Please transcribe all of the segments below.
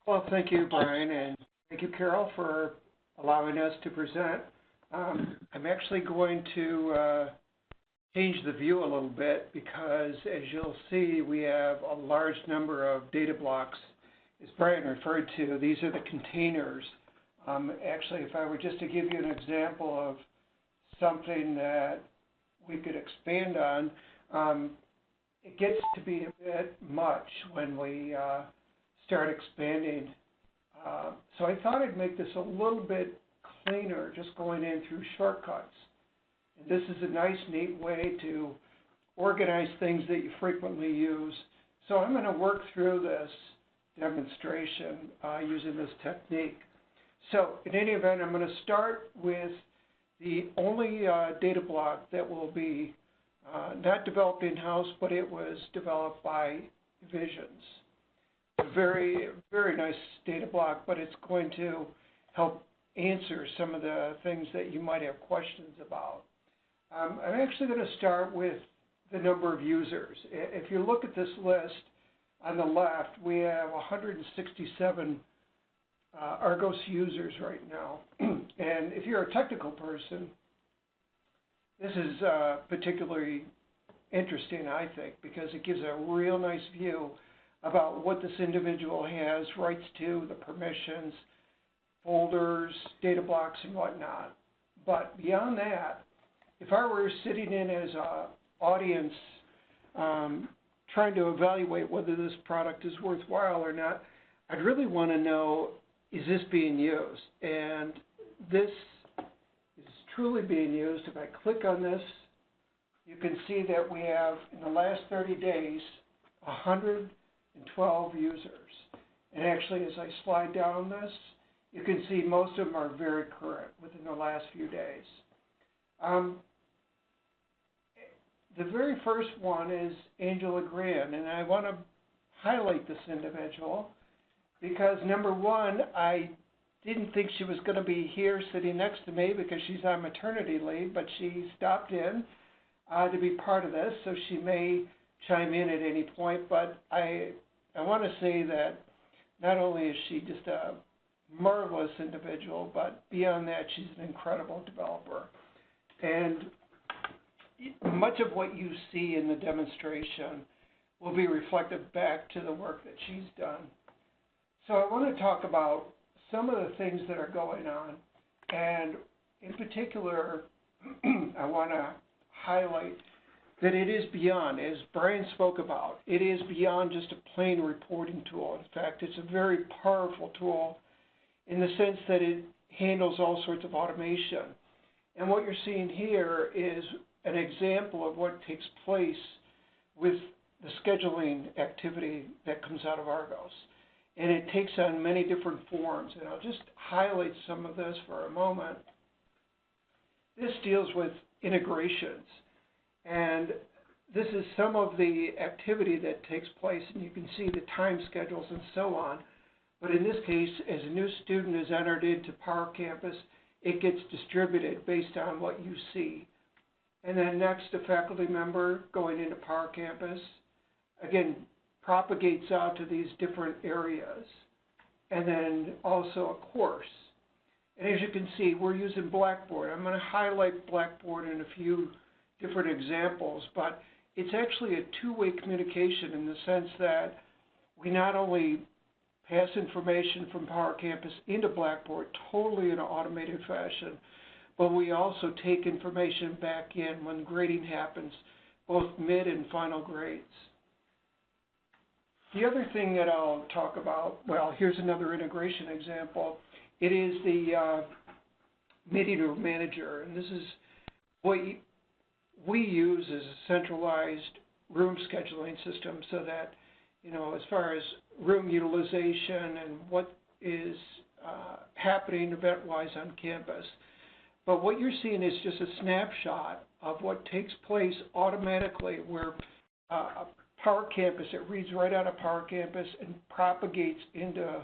Well, thank you, Brian, and thank you, Carol, for allowing us to present. I'm actually going to change the view a little bit because, as you'll see, we have a large number of data blocks. As Brian referred to, these are the containers. Actually, if I were just to give you an example of something that we could expand on, it gets to be a bit much when we start expanding. So I thought I'd make this a little bit cleaner, just going in through shortcuts. And this is a nice, neat way to organize things that you frequently use. So I'm going to work through this demonstration using this technique. So in any event, I'm going to start with the only data block that will be not developed in-house, but it was developed by Visions. A very, very nice data block, but it's going to help answer some of the things that you might have questions about. I'm actually going to start with the number of users. If you look at this list on the left, we have 167 Argos users right now. And if you're a technical person, this is particularly interesting, I think, because it gives a real nice view about what this individual has rights to, the permissions, folders, data blocks, and whatnot. But beyond that, if I were sitting in as an audience trying to evaluate whether this product is worthwhile or not, I'd really want to know, is this being used? And this is truly being used. If I click on this, you can see that we have, in the last 30 days, 112 users. And actually, as I slide down this, you can see most of them are very current within the last few days. The very first one is Angela Gran, and I want to highlight this individual because, number one, I didn't think she was going to be here sitting next to me because she's on maternity leave, but she stopped in to be part of this, so she may chime in at any point. But I want to say that not only is she just a marvelous individual, but beyond that, she's an incredible developer. And much of what you see in the demonstration will be reflected back to the work that she's done. So I want to talk about some of the things that are going on, and in particular, I want to highlight that it is beyond, as Brian spoke about, it is beyond just a plain reporting tool. In fact, it's a very powerful tool in the sense that it handles all sorts of automation. And what you're seeing here is an example of what takes place with the scheduling activity that comes out of Argos. And it takes on many different forms. And I'll just highlight some of this for a moment. This deals with integrations. And this is some of the activity that takes place, and you can see the time schedules and so on. But in this case, as a new student is entered into Power Campus, it gets distributed based on what you see. And then next, a faculty member going into Power Campus, again, propagates out to these different areas. And then also a course. And as you can see, we're using Blackboard. I'm going to highlight Blackboard in a few different examples, but it's actually a two-way communication in the sense that we not only pass information from Power Campus into Blackboard totally in an automated fashion, but we also take information back in when grading happens, both mid and final grades. The other thing that I'll talk about, well, here's another integration example. It is the meeting room manager, and this is what we use as a centralized room scheduling system so that, you know, as far as room utilization and what is happening event-wise on campus. But what you're seeing is just a snapshot of what takes place automatically where Power Campus, it reads right out of Power Campus and propagates into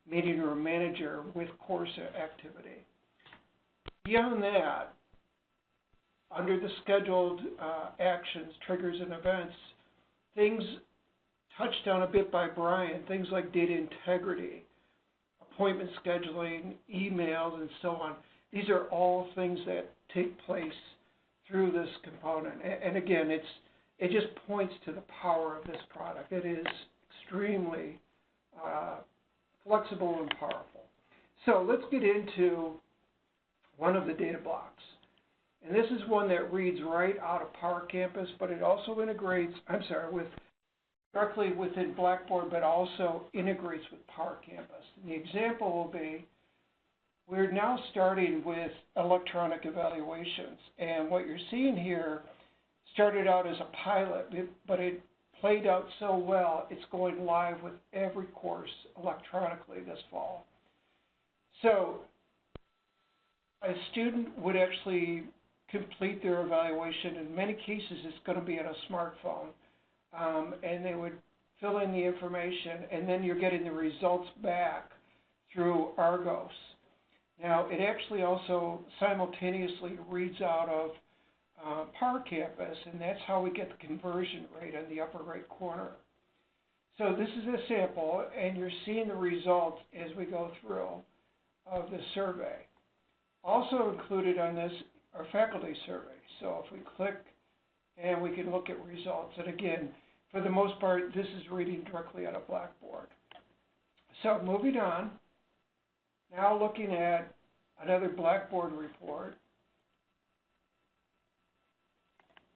Meeting Room Manager with course activity. Beyond that, under the scheduled actions, triggers, and events, things touched on a bit by Brian, things like data integrity. appointment scheduling, emails, and so on. These are all things that take place through this component. And again, it just points to the power of this product. It is extremely flexible and powerful. So let's get into one of the data blocks. And this is one that reads right out of Power Campus, but it also integrates, directly within Blackboard, but also integrates with Power Campus. And the example will be, we're now starting with electronic evaluations. And what you're seeing here started out as a pilot, but it played out so well, it's going live with every course electronically this fall. So a student would actually complete their evaluation. In many cases, it's going to be on a smartphone. And they would fill in the information, and then you're getting the results back through Argos. Now, it actually also simultaneously reads out of Power Campus, and that's how we get the conversion rate on the upper right corner. So this is a sample, and you're seeing the results as we go through of the survey. Also included on this are faculty surveys. So if we click, and we can look at results. And again, for the most part, this is reading directly out of Blackboard. So moving on, now looking at another Blackboard report.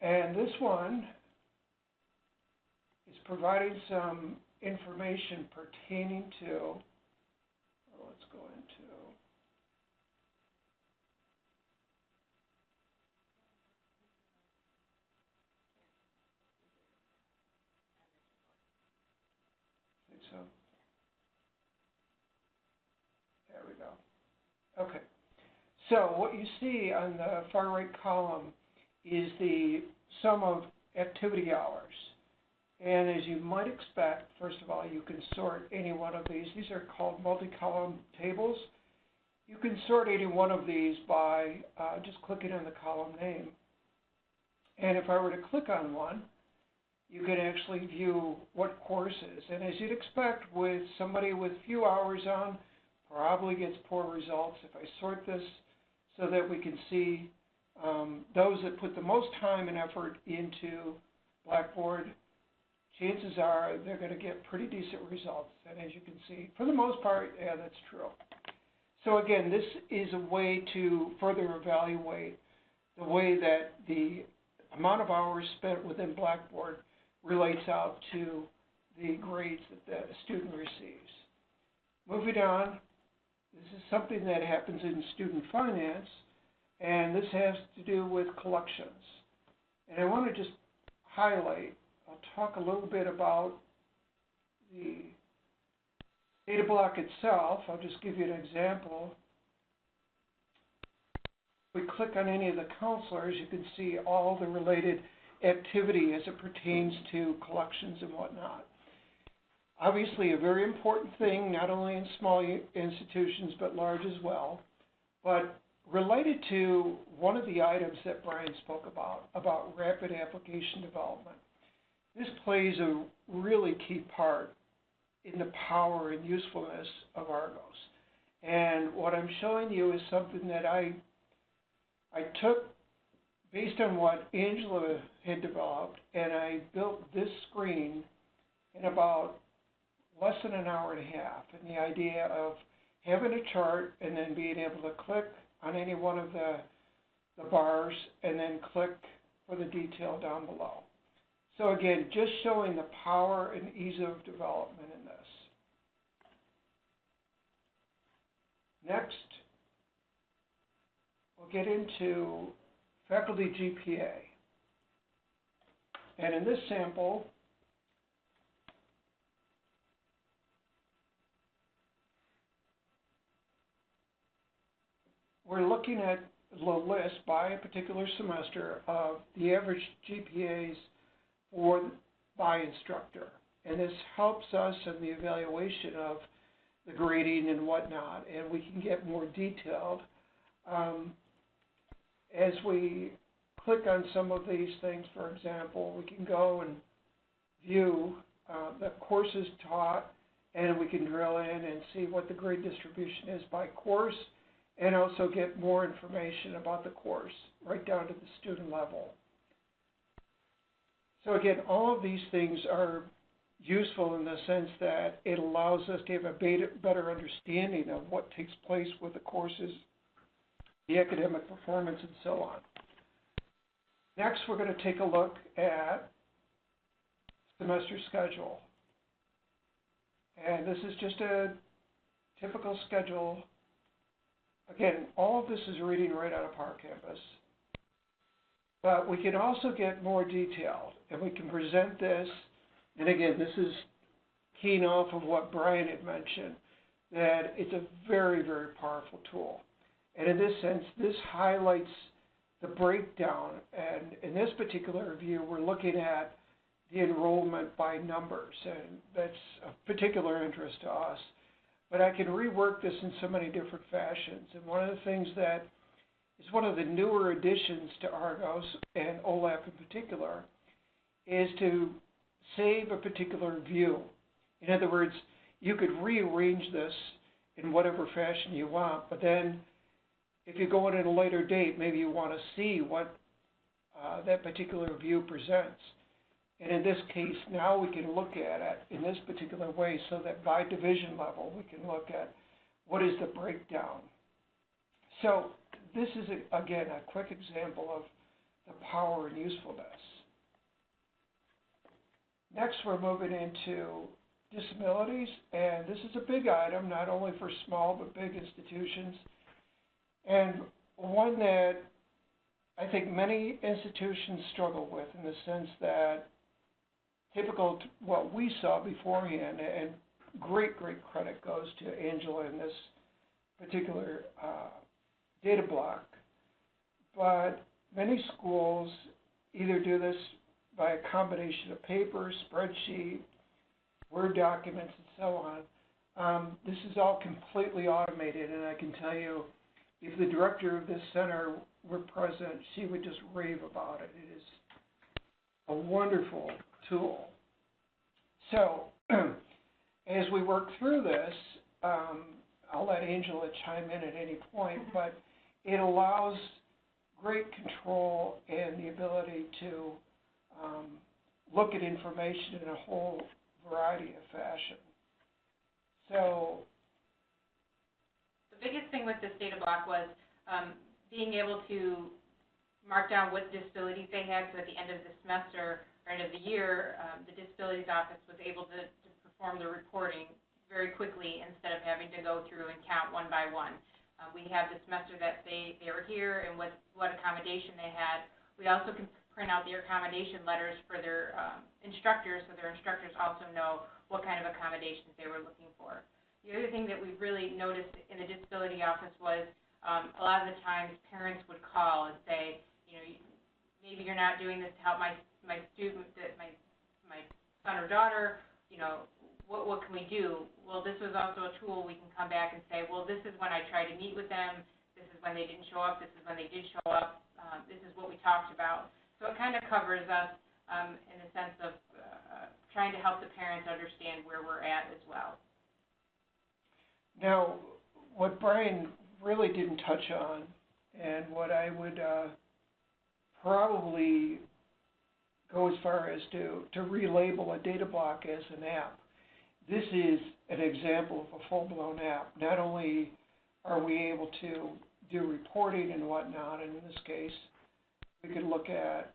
And this one is providing some information pertaining to, let's go into, so there we go. Okay. So what you see on the far right column is the sum of activity hours. And as you might expect, first of all, you can sort any one of these. These are called multi-column tables. You can sort any one of these by just clicking on the column name. And if I were to click on one, you can actually view what courses. And as you'd expect, with somebody with few hours on, probably gets poor results. If I sort this so that we can see those that put the most time and effort into Blackboard, chances are they're going to get pretty decent results. And as you can see, for the most part, yeah, that's true. So again, this is a way to further evaluate the way that the amount of hours spent within Blackboard relates out to the grades that the student receives. Moving on, this is something that happens in student finance, and this has to do with collections. And I want to just highlight, I'll talk a little bit about the data block itself. I'll just give you an example. If we click on any of the counselors, you can see all the related activity as it pertains to collections and whatnot. Obviously, a very important thing, not only in small institutions, but large as well. But related to one of the items that Brian spoke about rapid application development, this plays a really key part in the power and usefulness of Argos. And what I'm showing you is something that I took based on what Angela had developed, and I built this screen in about less than an hour and a half. And the idea of having a chart and then being able to click on any one of the bars and then click for the detail down below. So again, just showing the power and ease of development in this. Next, we'll get into faculty GPA. And in this sample, we're looking at the list by a particular semester of the average GPAs by instructor. And this helps us in the evaluation of the grading and whatnot, and we can get more detailed. As we click on some of these things, for example, we can go and view the courses taught and we can drill in and see what the grade distribution is by course, and also get more information about the course, right down to the student level. So again, all of these things are useful in the sense that it allows us to have a better understanding of what takes place with the courses, the academic performance, and so on. Next, we're going to take a look at semester schedule. And this is just a typical schedule. Again, all of this is reading right out of PowerCampus. But we can also get more detailed, and we can present this. And again, this is keying off of what Brian had mentioned, that it's a very, very powerful tool. And in this sense, this highlights the breakdown. And in this particular view, we're looking at the enrollment by numbers, and that's of particular interest to us. But I can rework this in so many different fashions. And one of the things that is one of the newer additions to Argos, and OLAP in particular, is to save a particular view. In other words, you could rearrange this in whatever fashion you want, but then if you go in at a later date, maybe you want to see what that particular view presents. And in this case, now we can look at it in this particular way so that by division level, we can look at what is the breakdown. So this is, again, a quick example of the power and usefulness. Next, we're moving into disabilities, and this is a big item, not only for small but big institutions, and one that I think many institutions struggle with in the sense that typical to what we saw beforehand, and great credit goes to Angela in this particular data block, but many schools either do this by a combination of paper, spreadsheet, Word documents, and so on. This is all completely automated, and I can tell you, if the director of this center were present, she would just rave about it. It is a wonderful tool. So, as we work through this, I'll let Angela chime in at any point, but it allows great control and the ability to look at information in a whole variety of fashion. So, the biggest thing with this data block was being able to mark down what disabilities they had, so at the end of the semester or end of the year, the disabilities office was able to perform the reporting very quickly instead of having to go through and count one by one. We have the semester that they were here and what accommodation they had. We also can print out their accommodation letters for their instructors, so their instructors also know what kind of accommodations they were looking for. The other thing that we really noticed in the disability office was a lot of the times parents would call and say, you know, maybe you're not doing this to help my student, my son or daughter, you know, what can we do? Well, this was also a tool we can come back and say, well, this is when I tried to meet with them, this is when they didn't show up, this is when they did show up, this is what we talked about. So it kind of covers us in the sense of trying to help the parents understand where we're at as well. Now, what Brian really didn't touch on, and what I would probably go as far as to relabel a data block as an app. This is an example of a full-blown app. Not only are we able to do reporting and whatnot, and in this case, we could look at,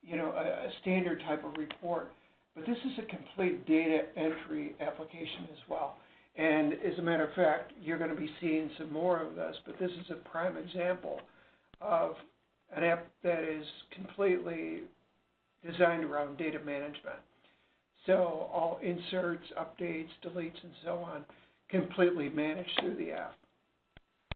you know, a standard type of report, but this is a complete data entry application as well. And as a matter of fact, you're going to be seeing some more of this, but this is a prime example of an app that is completely designed around data management. So all inserts, updates, deletes, and so on, completely managed through the app.